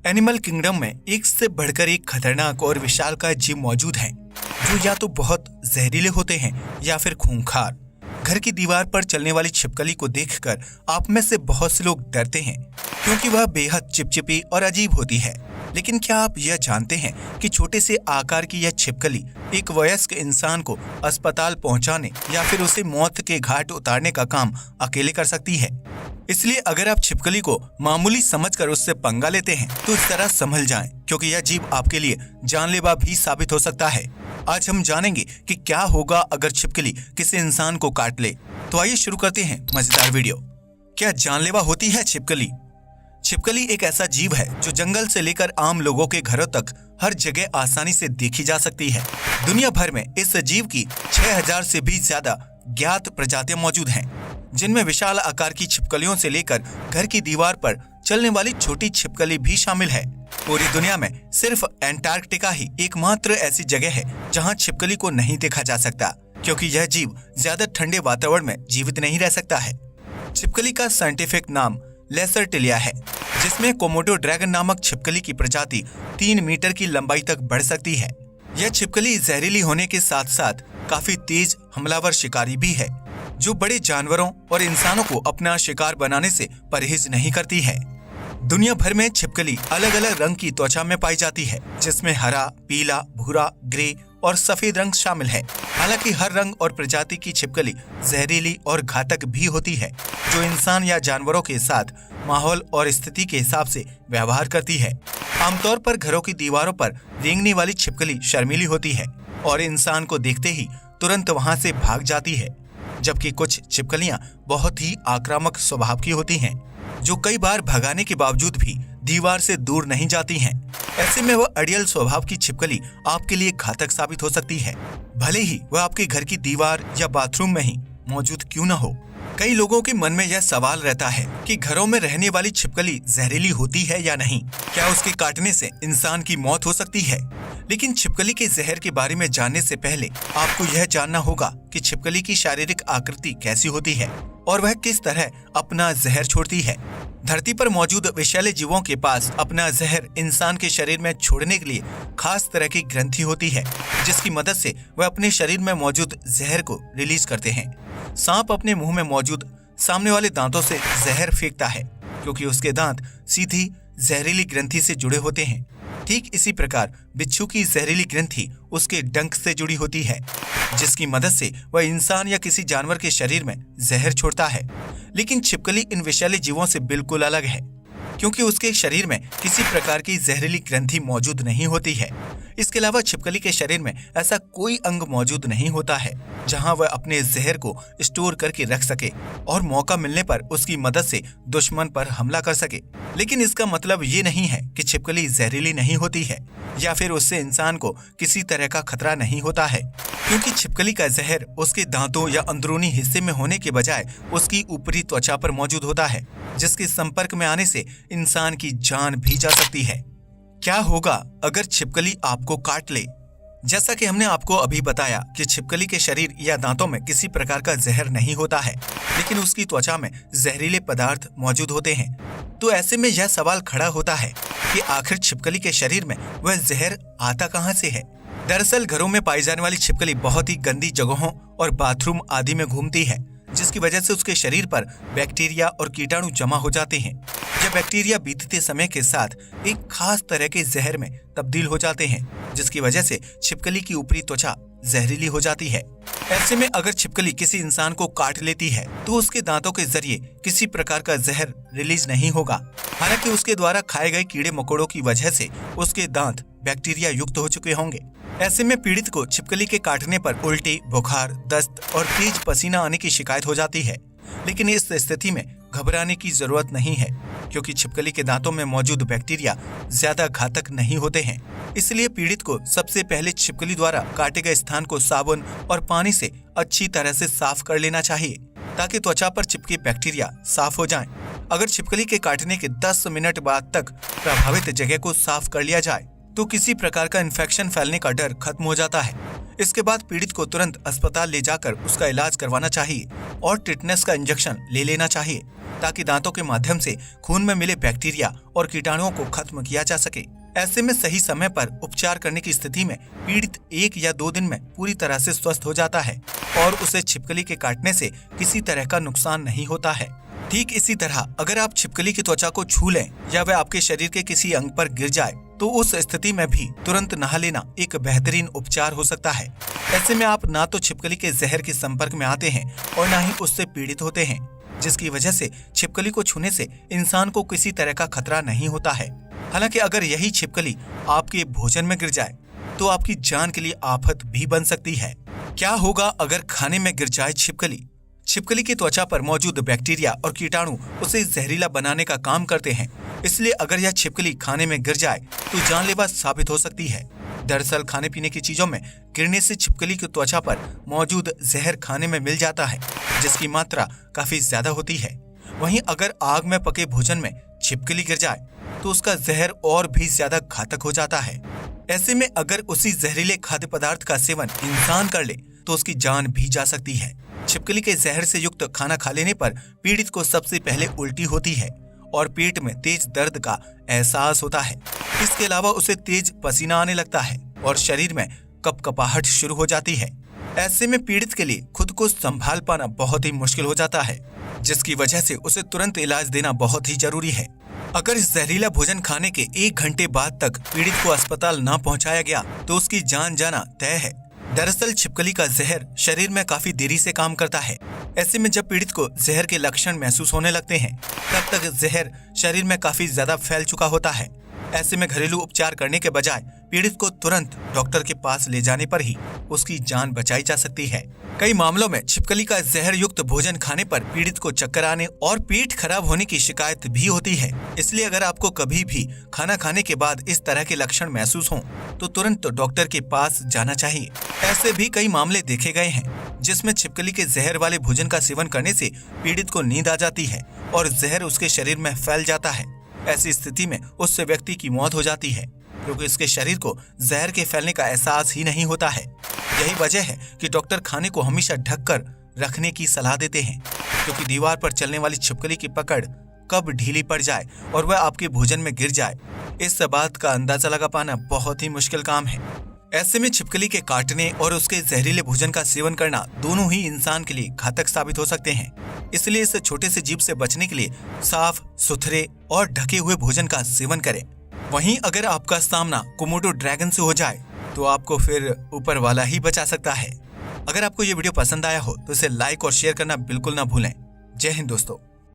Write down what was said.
Animal kingdom में एक से बढ़कर एक खतरनाक और विशालकाय जीव मौजूद हैं, जो या तो बहुत जहरीले होते हैं या फिर खूंखार। घर की दीवार पर चलने वाली छिपकली को देखकर आप में से बहुत से लोग डरते हैं, क्योंकि वह बेहद चिपचिपी और अजीब होती है। लेकिन क्या आप यह जानते हैं कि छोटे से आकार की यह छिपकली एक वयस्क इंसान को अस्पताल पहुंचाने या फिर उसे मौत के घाट उतारने का काम अकेले कर सकती है। इसलिए अगर आप छिपकली को मामूली समझकर उससे पंगा लेते हैं तो जरा संभल जाएं, क्योंकि यह जीव आपके लिए जानलेवा भी साबित हो सकता है। आज हम जानेंगे कि क्या होगा अगर छिपकली किसी इंसान को काट ले। तो आइए शुरू करते हैं मजेदार वीडियो। क्या जानलेवा होती है छिपकली? छिपकली एक ऐसा जीव है जो जंगल से लेकर आम लोगों के घरों तक हर जगह आसानी से देखी जा सकती है। दुनिया भर में इस जीव की 6000 से भी ज्यादा ज्ञात प्रजातियां मौजूद हैं, जिनमें विशाल आकार की छिपकलियों से लेकर घर की दीवार पर चलने वाली छोटी छिपकली भी शामिल है। पूरी दुनिया में सिर्फ एंटार्कटिका ही एकमात्र ऐसी जगह है जहां छिपकली को नहीं देखा जा सकता, क्योंकि यह जीव ज्यादा ठंडे वातावरण में जीवित नहीं रह सकता है। छिपकली का साइंटिफिक नाम लेसरटिलिया है, जिसमें कोमोडो ड्रैगन नामक छिपकली की प्रजाति 3 मीटर की लंबाई तक बढ़ सकती है। यह छिपकली जहरीली होने के साथ साथ काफी तेज हमलावर शिकारी भी है, जो बड़े जानवरों और इंसानों को अपना शिकार बनाने से परहेज नहीं करती है। दुनिया भर में छिपकली अलग अलग रंग की त्वचा में पाई जाती है, जिसमें हरा, पीला, भूरा, ग्रे और सफेद रंग शामिल है। हालांकि हर रंग और प्रजाति की छिपकली जहरीली और घातक भी होती है, जो इंसान या जानवरों के साथ माहौल और स्थिति के हिसाब से व्यवहार करती है। आमतौर पर घरों की दीवारों पर रेंगने वाली छिपकली शर्मीली होती है और इंसान को देखते ही तुरंत वहां से भाग जाती है, जबकि कुछ छिपकलियां बहुत ही आक्रामक स्वभाव की होती हैं, जो कई बार भगाने के बावजूद भी दीवार से दूर नहीं जाती हैं। ऐसे में वह अड़ियल स्वभाव की छिपकली आपके लिए घातक साबित हो सकती है, भले ही वह आपके घर की दीवार या बाथरूम में ही मौजूद क्यों न हो। कई लोगों के मन में यह सवाल रहता है कि घरों में रहने वाली छिपकली जहरीली होती है या नहीं, क्या उसके काटने से इंसान की मौत हो सकती है। लेकिन छिपकली के जहर के बारे में जानने से पहले आपको यह जानना होगा कि छिपकली की शारीरिक आकृति कैसी होती है और वह किस तरह अपना जहर छोड़ती है। धरती पर मौजूद विषैले जीवों के पास अपना जहर इंसान के शरीर में छोड़ने के लिए खास तरह की ग्रंथि होती है, जिसकी मदद से वह अपने शरीर में मौजूद जहर को रिलीज करते हैं। सांप अपने मुंह में मौजूद सामने वाले दांतों से जहर फेंकता है, क्योंकि उसके दांत सीधी जहरीली ग्रंथि से जुड़े होते हैं। ठीक इसी प्रकार बिच्छू की जहरीली ग्रंथि उसके डंक से जुड़ी होती है, जिसकी मदद से वह इंसान या किसी जानवर के शरीर में जहर छोड़ता है। लेकिन छिपकली इन विषैले जीवों से बिल्कुल अलग है, क्योंकि उसके शरीर में किसी प्रकार की जहरीली ग्रंथि मौजूद नहीं होती है। इसके अलावा छिपकली के शरीर में ऐसा कोई अंग मौजूद नहीं होता है जहां वह अपने जहर को स्टोर करके रख सके और मौका मिलने पर उसकी मदद से दुश्मन पर हमला कर सके। लेकिन इसका मतलब ये नहीं है कि छिपकली जहरीली नहीं होती है या फिर उससे इंसान को किसी तरह का खतरा नहीं होता है, क्योंकि छिपकली का जहर उसके दांतों या अंदरूनी हिस्से में होने के बजाय उसकी ऊपरी त्वचा पर मौजूद होता है, जिसके संपर्क में आने से इंसान की जान भी जा सकती है। क्या होगा अगर छिपकली आपको काट ले? जैसा कि हमने आपको अभी बताया कि छिपकली के शरीर या दांतों में किसी प्रकार का जहर नहीं होता है, लेकिन उसकी त्वचा में जहरीले पदार्थ मौजूद होते हैं। तो ऐसे में यह सवाल खड़ा होता है कि आखिर छिपकली के शरीर में वह जहर आता कहां से है। दरअसल घरों में पाई जाने वाली छिपकली बहुत ही गंदी जगहों और बाथरूम आदि में घूमती है, जिसकी वजह से उसके शरीर पर बैक्टीरिया और कीटाणु जमा हो जाते हैं। यह बैक्टीरिया बीतते समय के साथ एक खास तरह के जहर में तब्दील हो जाते हैं, जिसकी वजह से छिपकली की ऊपरी त्वचा जहरीली हो जाती है। ऐसे में अगर छिपकली किसी इंसान को काट लेती है तो उसके दांतों के जरिए किसी प्रकार का जहर रिलीज नहीं होगा। हालांकि उसके द्वारा खाए गए कीड़े मकोड़ों की वजह से उसके दांत बैक्टीरिया युक्त हो चुके होंगे। ऐसे में पीड़ित को छिपकली के काटने पर उल्टी, बुखार, दस्त और तेज पसीना आने की शिकायत हो जाती है। लेकिन इस स्थिति में घबराने की जरूरत नहीं है, क्योंकि छिपकली के दांतों में मौजूद बैक्टीरिया ज्यादा घातक नहीं होते हैं। इसलिए पीड़ित को सबसे पहले छिपकली द्वारा काटे गए स्थान को साबुन और पानी से अच्छी तरह से साफ कर लेना चाहिए, ताकि त्वचा पर चिपके बैक्टीरिया साफ हो जाएं। अगर छिपकली के काटने के 10 मिनट बाद तक प्रभावित जगह को साफ कर लिया जाए तो किसी प्रकार का इन्फेक्शन फैलने का डर खत्म हो जाता है। इसके बाद पीड़ित को तुरंत अस्पताल ले जाकर उसका इलाज करवाना चाहिए और टिटनेस का इंजेक्शन ले लेना चाहिए, ताकि दांतों के माध्यम से खून में मिले बैक्टीरिया और कीटाणुओं को खत्म किया जा सके। ऐसे में सही समय पर उपचार करने की स्थिति में पीड़ित 1 या 2 दिन में पूरी तरह से स्वस्थ हो जाता है और उसे छिपकली के काटने से किसी तरह का नुकसान नहीं होता है। ठीक इसी तरह अगर आप छिपकली की त्वचा को छू लें या वह आपके शरीर के किसी अंग पर गिर जाए तो उस स्थिति में भी तुरंत नहा लेना एक बेहतरीन उपचार हो सकता है। ऐसे में आप ना तो छिपकली के जहर के संपर्क में आते हैं और ना ही उससे पीड़ित होते हैं, जिसकी वजह से छिपकली को छूने से इंसान को किसी तरह का खतरा नहीं होता है। हालांकि अगर यही छिपकली आपके भोजन में गिर जाए तो आपकी जान के लिए आफत भी बन सकती है। क्या होगा अगर खाने में गिर जाए छिपकली? छिपकली की त्वचा पर मौजूद बैक्टीरिया और कीटाणु उसे जहरीला बनाने का काम करते हैं, इसलिए अगर यह छिपकली खाने में गिर जाए तो जानलेवा साबित हो सकती है। दरअसल खाने पीने की चीजों में गिरने से छिपकली की त्वचा पर मौजूद जहर खाने में मिल जाता है, जिसकी मात्रा काफी ज्यादा होती है। वहीं अगर आग में पके भोजन में छिपकली गिर जाए तो उसका जहर और भी ज्यादा घातक हो जाता है। ऐसे में अगर उसी जहरीले खाद्य पदार्थ का सेवन इंसान कर ले तो उसकी जान भी जा सकती है। छिपकली के जहर से युक्त खाना खा लेने पर पीड़ित को सबसे पहले उल्टी होती है और पेट में तेज दर्द का एहसास होता है। इसके अलावा उसे तेज पसीना आने लगता है और शरीर में कपकपाहट शुरू हो जाती है। ऐसे में पीड़ित के लिए खुद को संभाल पाना बहुत ही मुश्किल हो जाता है, जिसकी वजह से उसे तुरंत इलाज देना बहुत ही जरूरी है। अगर जहरीला भोजन खाने के 1 घंटे बाद तक पीड़ित को अस्पताल न पहुंचाया गया तो उसकी जान जाना तय है। दरअसल छिपकली का जहर शरीर में काफी देरी से काम करता है। ऐसे में जब पीड़ित को जहर के लक्षण महसूस होने लगते हैं तब तक जहर शरीर में काफी ज्यादा फैल चुका होता है। ऐसे में घरेलू उपचार करने के बजाय पीड़ित को तुरंत डॉक्टर के पास ले जाने पर ही उसकी जान बचाई जा सकती है। कई मामलों में छिपकली का जहर युक्त भोजन खाने पर पीड़ित को चक्कर आने और पेट खराब होने की शिकायत भी होती है। इसलिए अगर आपको कभी भी खाना खाने के बाद इस तरह के लक्षण महसूस हों तो तुरंत डॉक्टर के पास जाना चाहिए। ऐसे भी कई मामले देखे गए हैं जिसमें छिपकली के जहर वाले भोजन का सेवन करने से पीड़ित को नींद आ जाती है और जहर उसके शरीर में फैल जाता है। ऐसी स्थिति में उस व्यक्ति की मौत हो जाती है, क्योंकि उसके शरीर को जहर के फैलने का एहसास ही नहीं होता है। यही वजह है कि डॉक्टर खाने को हमेशा ढककर रखने की सलाह देते हैं, क्योंकि दीवार पर चलने वाली छिपकली की पकड़ कब ढीली पड़ जाए और वह आपके भोजन में गिर जाए, इस बात का अंदाजा लगा पाना बहुत ही मुश्किल काम है। ऐसे में छिपकली के काटने और उसके जहरीले भोजन का सेवन करना दोनों ही इंसान के लिए घातक साबित हो सकते हैं। इसलिए इस छोटे से जीव से बचने के लिए साफ सुथरे और ढके हुए भोजन का सेवन करें। वहीं अगर आपका सामना कोमोडो ड्रैगन से हो जाए तो आपको फिर ऊपर वाला ही बचा सकता है। अगर आपको ये वीडियो पसंद आया हो तो इसे लाइक और शेयर करना बिल्कुल ना भूलें। जय हिंद दोस्तों।